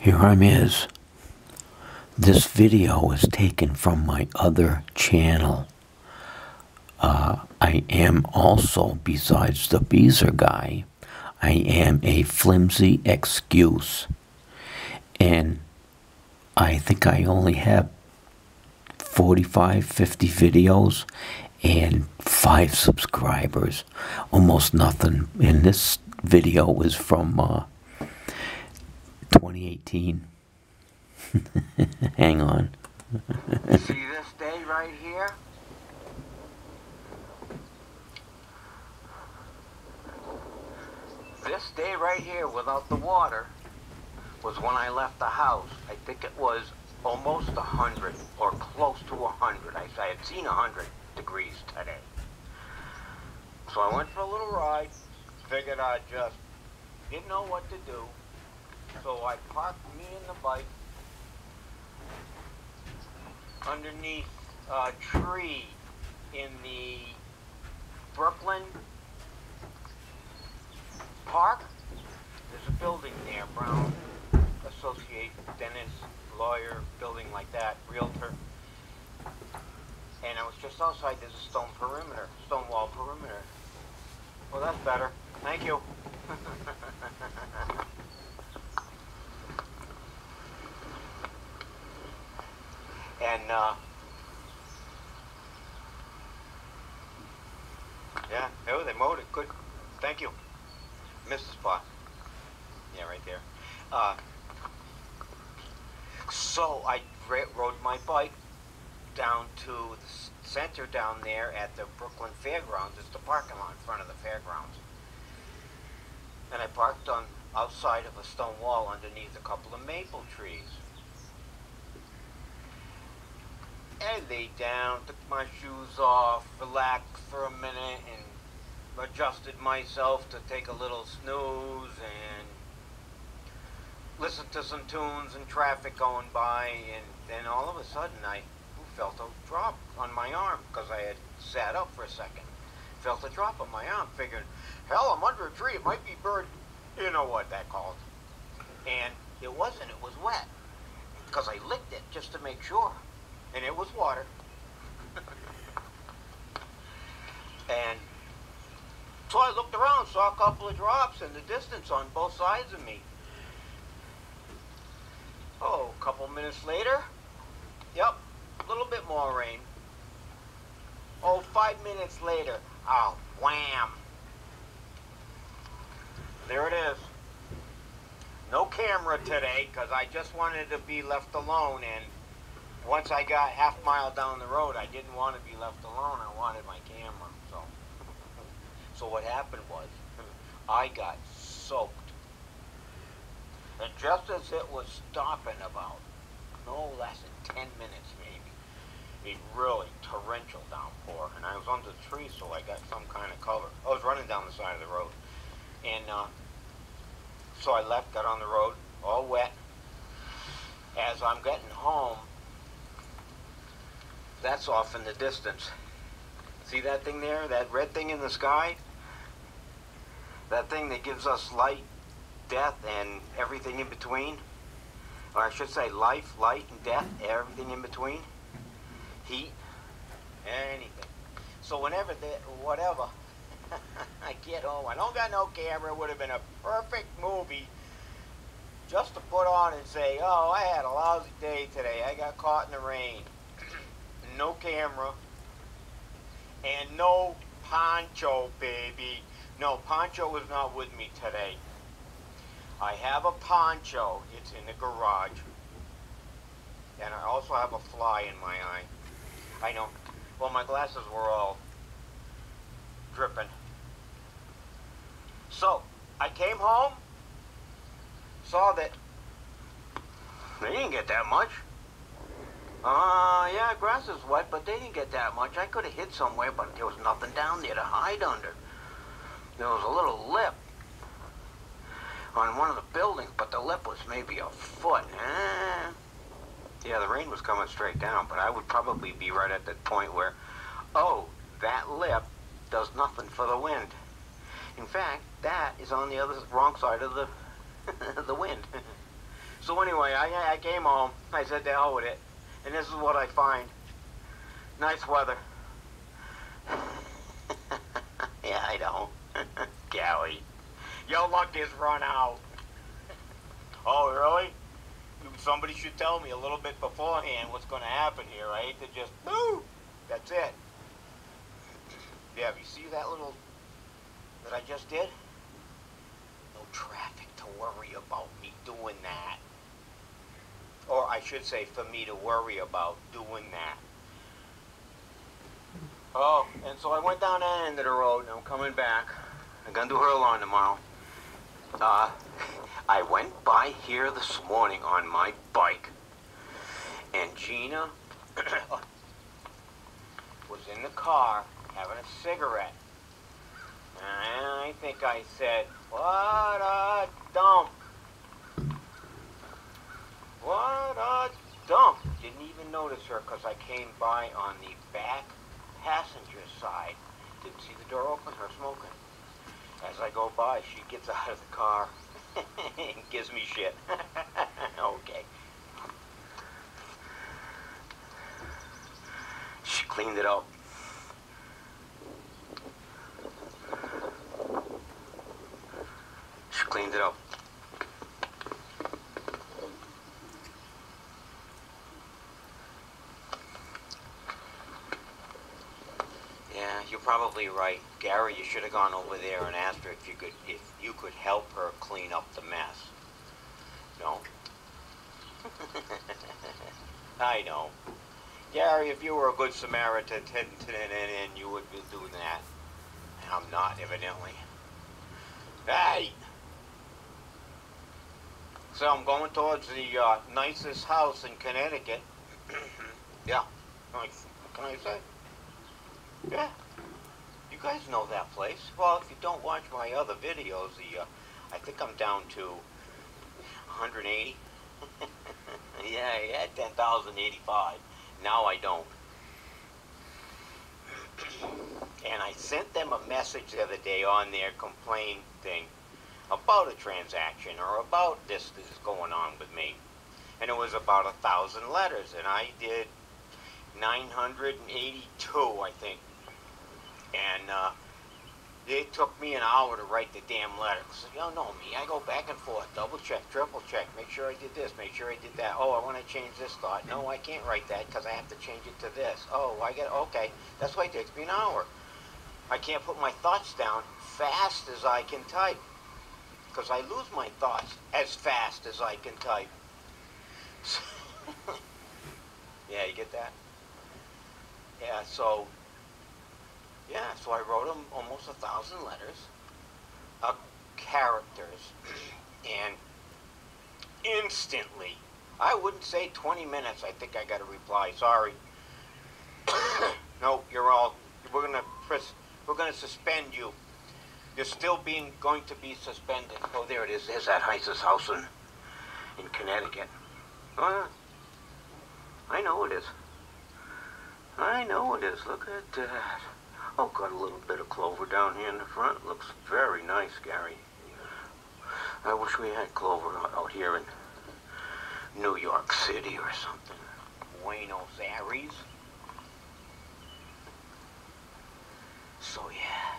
Here I'm is. This video is taken from my other channel. I am also, besides the Beezer guy, I am a flimsy excuse. And I think I only have 45, 50 videos and 5 subscribers. Almost nothing. And this video is from 2018. Hang on. See this day right here? This day right here without the water was when I left the house. I think it was almost 100 or close to 100. I had seen 100 degrees today. So I went for a little ride. Figured I just didn't know what to do. So I parked me and the bike underneath a tree in the Brooklyn Park. There's a building there, Brown Associate, dentist, lawyer, building like that, realtor. And I was just outside. There's a stone wall perimeter. Well, that's better. Thank you. And, yeah, oh, they mowed it. Good. Thank you. Missed the spot. Yeah, right there. So I rode my bike down to the center down there at the Brooklyn Fairgrounds. It's the parking lot in front of the fairgrounds. And I parked on outside of a stone wall underneath a couple of maple trees. I laid down, took my shoes off, relaxed for a minute, and adjusted myself to take a little snooze and listen to some tunes and traffic going by. And then all of a sudden I felt a drop on my arm because I had sat up for a second. Felt a drop on my arm, figured, hell, I'm under a tree, it might be bird, you know what that calls. And it wasn't, it was wet, because I licked it just to make sure. And it was water. And so I looked around, saw a couple of drops in the distance on both sides of me. Oh, a couple minutes later, yep, a little bit more rain. Oh, 5 minutes later, oh, wham. There it is. No camera today, because I just wanted to be left alone, and once I got half mile down the road, I didn't want to be left alone. I wanted my camera. So what happened was, I got soaked. And just as it was stopping about, no less than 10 minutes maybe, a really torrential downpour. And I was under the tree, so I got some kind of cover. I was running down the side of the road. And so I left, got on the road, all wet. As I'm getting home, that's off in the distance. See that thing there? That red thing in the sky? That thing that gives us light, death, and everything in between? Or I should say life, light, and death, everything in between? Heat, anything. So whenever, whatever, I get home, I don't got no camera. It would have been a perfect movie just to put on and say, oh, I had a lousy day today. I got caught in the rain. No camera, and no poncho, baby. No, poncho is not with me today. I have a poncho. It's in the garage. And I also have a fly in my eye. I know. Well, my glasses were all dripping. So, I came home, saw that they didn't get that much. Yeah, grass is wet, but they didn't get that much. I could have hid somewhere, but there was nothing down there to hide under. There was a little lip on one of the buildings, but the lip was maybe a foot. Yeah, the rain was coming straight down, but I would probably be right at that point where, oh, that lip does nothing for the wind. In fact, that is on the wrong side of the the wind. So anyway, I came home. I said, to hell with it. And this is what I find. Nice weather. Yeah, I know. Gary, your luck is run out. Oh, really? Somebody should tell me a little bit beforehand what's going to happen here. I hate to just, boo, that's it. Yeah, you see that little, that I just did? No traffic to worry about me doing that. Or I should say, for me to worry about doing that. Oh, and so I went down that end of the road, and I'm coming back. I'm going to do her lawn tomorrow. I went by here this morning on my bike, and Gina was in the car having a cigarette. And I think I said, what a dump. What a dump. Didn't even notice her because I came by on the back passenger side. Didn't see the door open, her smoking. As I go by, she gets out of the car and gives me shit. Okay. She cleaned it up. She cleaned it up. Yeah, you're probably right. Gary, you should have gone over there and asked her if you could help her clean up the mess. No? I know. Gary, if you were a good Samaritan, and you would be doing that. I'm not, evidently. Hey! So I'm going towards the nicest house in Connecticut. Yeah. What can I say? Yeah. You guys know that place. Well, if you don't watch my other videos, I think I'm down to 180. Yeah, I had 10,085. Now I don't. And I sent them a message the other day on their complaint thing about a transaction or about this is going on with me. And it was about 1,000 letters, and I did 982, I think. And it took me an hour to write the damn letter. So, you don't know me. I go back and forth, double check, triple check, make sure I did this, make sure I did that. Oh, I want to change this thought. No, I can't write that because I have to change it to this. Oh, okay. That's why it takes me an hour. I can't put my thoughts down fast as I can type because I lose my thoughts as fast as I can type. Yeah, you get that? Yeah, so I wrote them almost 1,000 letters of characters, and instantly, I wouldn't say 20 minutes, I think I got a reply. Sorry. No, we're gonna suspend you. You're still going to be suspended. Oh, there it is. There's that nicest house in Connecticut. I know it is. I know it is. Look at that. Oh, got a little bit of clover down here in the front. Looks very nice, Gary. I wish we had clover out here in New York City or something. Buenos Aires. So, yeah.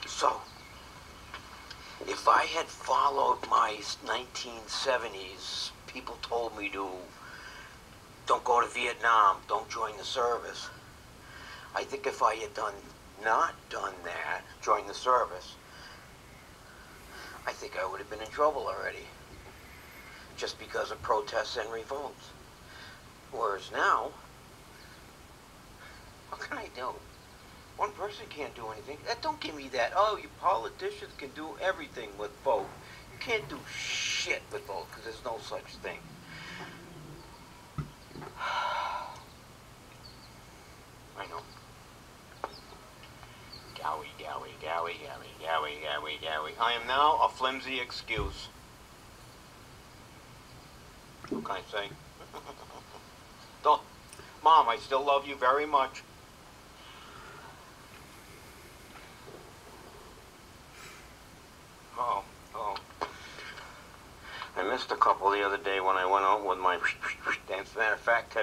So, if I had followed my 1970s, people told me to don't go to Vietnam, don't join the service. I think if I had not done that, join the service, I think I would have been in trouble already. Just because of protests and revolts. Whereas now, what can I do? One person can't do anything. That don't give me that, oh, you politicians can do everything with vote. You can't do shit with vote because there's no such thing. I know. Gowie. I am now a flimsy excuse. What can I say? Don't, Mom, I still love you very much. Oh. I missed a couple the other day when I went out with my dance. As a matter of fact,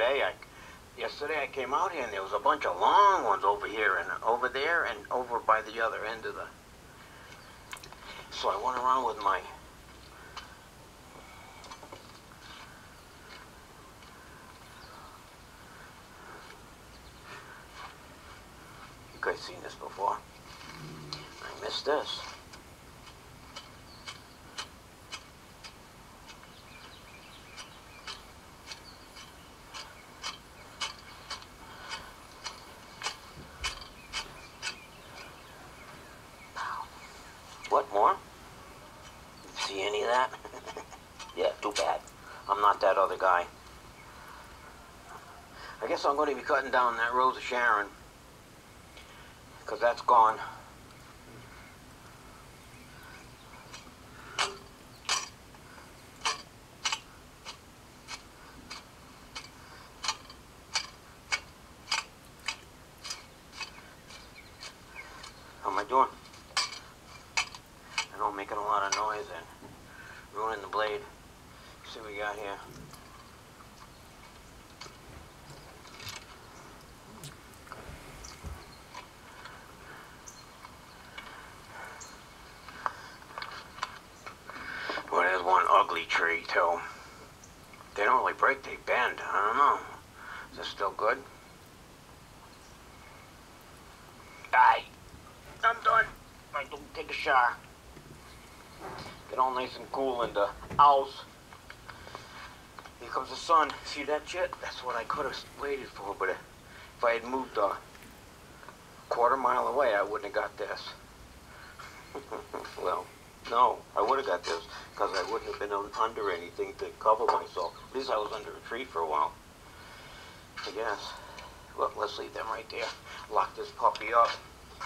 yesterday I came out here and there was a bunch of long ones over here and over there and over by the other end of the... So I went around with my... You guys seen this before? I missed this. What more? See any of that? Yeah, too bad. I'm not that other guy. I guess I'm going to be cutting down that Rose of Sharon, because that's gone. How am I doing? I know I'm making a lot of noise and ruining the blade. Let's see what we got here. Well, there's one ugly tree, too. They don't really break, they bend. I don't know. Is this still good? Aye. I'm done. I can take a shower. Get all nice and cool in the house. Here comes the sun. See that shit? That's what I could have waited for, but if I had moved a quarter-mile away, I wouldn't have got this. Well, no, I would have got this, because I wouldn't have been under anything to cover myself. At least I was under a tree for a while, I guess. Well, let's leave them right there. Lock this puppy up.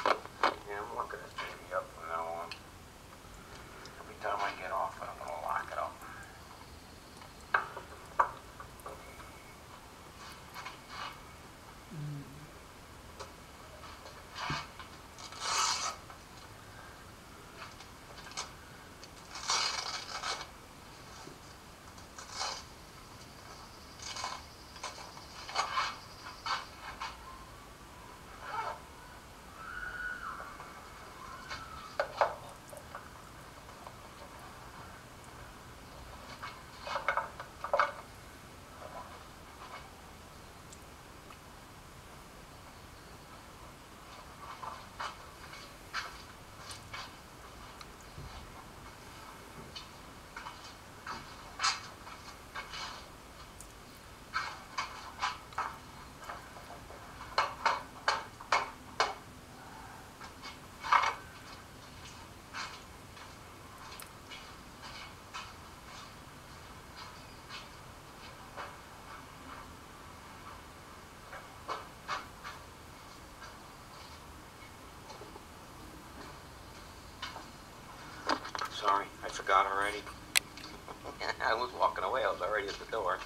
Yeah, I'm locking this baby up from now on. Every time I get off, I'm going to lock it up. Sorry, I forgot already. I was walking away, I was already at the door.